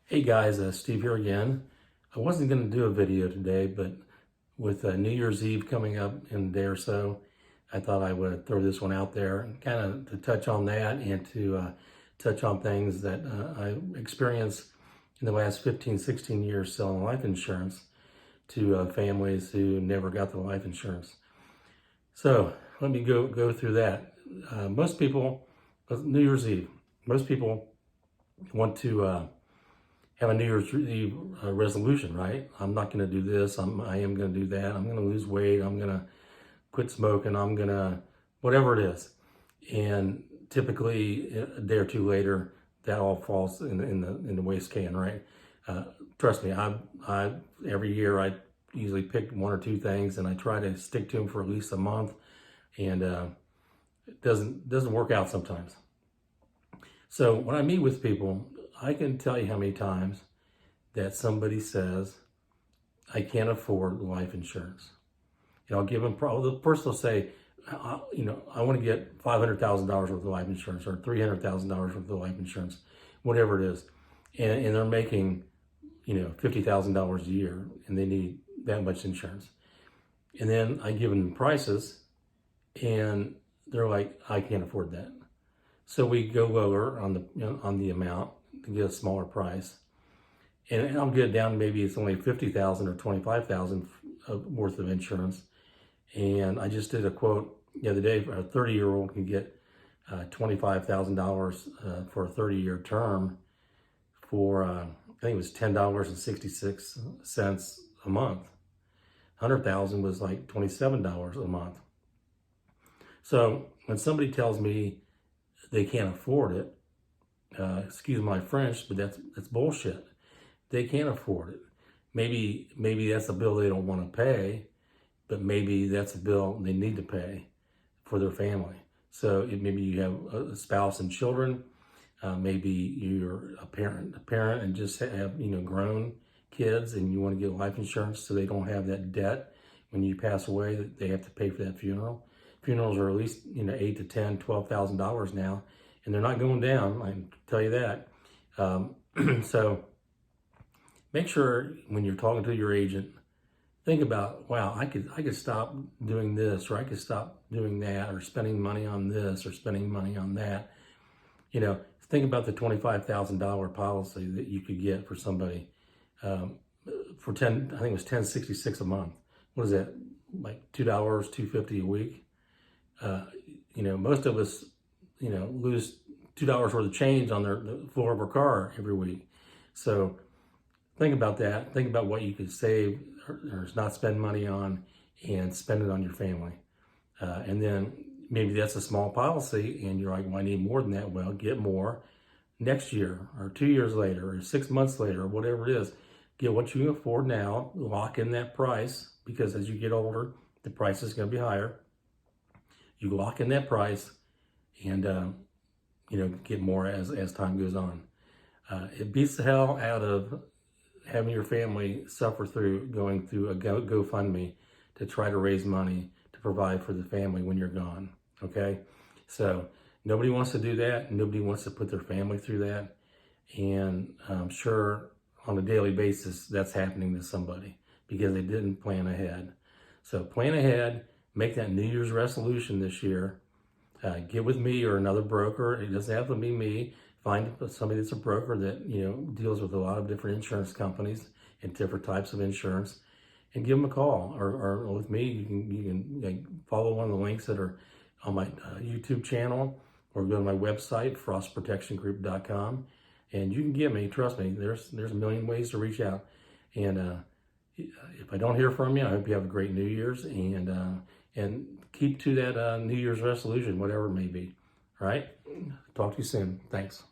Hey guys, Steve here again. I wasn't going to do a video today, but with New Year's Eve coming up in a day or so, I thought I would throw this one out there and kind of to touch on that and to touch on things that I experienced in the last 15, 16 years selling life insurance to families who never got the life insurance. So let me go through that. Most people, New Year's Eve, most people want to have a New Year's Eve resolution, right? I'm not going to do this. I am going to do that. I'm going to lose weight. I'm going to quit smoking. I'm going to whatever it is. And typically, a day or two later, that all falls in the waste can, right? Trust me, I every year I usually pick one or two things and I try to stick to them for at least a month, and it doesn't work out sometimes. So when I meet with people, I can tell you how many times that somebody says, I can't afford life insurance. And I'll give them, the person will say, I want to get $500,000 worth of life insurance or $300,000 worth of life insurance, whatever it is. And they're making, $50,000 a year and they need that much insurance. And then I give them prices and they're like, I can't afford that. So we go lower on the amount to get a smaller price, and I'll get it down. Maybe it's only $50,000 or $25,000 worth of insurance. And I just did a quote the other day. A 30-year-old can get $25,000 for a 30-year term for I think it was $10.66 a month. $100,000 was like $27 a month. So when somebody tells me they can't afford it, excuse my French, but that's bullshit. They can't afford it. Maybe that's a bill they don't want to pay, but maybe that's a bill they need to pay for their family. So maybe you have a spouse and children. Maybe you're a parent and just have grown kids, and you want to get life insurance so they don't have that debt when you pass away that they have to pay for that funeral. Funerals are at least $8,000 to $10,000, $12,000 now, and they're not going down. I can tell you that. So make sure when you're talking to your agent, think about, wow, I could stop doing this, or I could stop doing that, or spending money on this, or spending money on that. Think about the $25,000 policy that you could get for somebody for I think it was $10.66 a month. What is that? Like $2, $2.50 a week. Most of us, lose $2 worth of change on the floor of our car every week. So think about that. Think about what you could save or not spend money on, and spend it on your family. And then maybe that's a small policy and you're like, well, I need more than that. Well, get more next year or 2 years later or 6 months later or whatever it is. Get what you can afford now, lock in that price, because as you get older, the price is going to be higher. You lock in that price and, get more as time goes on. It beats the hell out of having your family suffer through going through a GoFundMe to try to raise money to provide for the family when you're gone, okay? So nobody wants to do that. Nobody wants to put their family through that. And I'm sure on a daily basis that's happening to somebody because they didn't plan ahead. So plan ahead. Make that New Year's resolution this year. Get with me or another broker. It doesn't have to be me. Find somebody that's a broker that deals with a lot of different insurance companies and different types of insurance, and give them a call. Or with me, you can follow one of the links that are on my YouTube channel, or go to my website, frostprotectiongroup.com, and you can get me. Trust me, there's a million ways to reach out. And if I don't hear from you, I hope you have a great New Year's, and keep to that New Year's resolution, whatever it may be. All right? Talk to you soon. Thanks.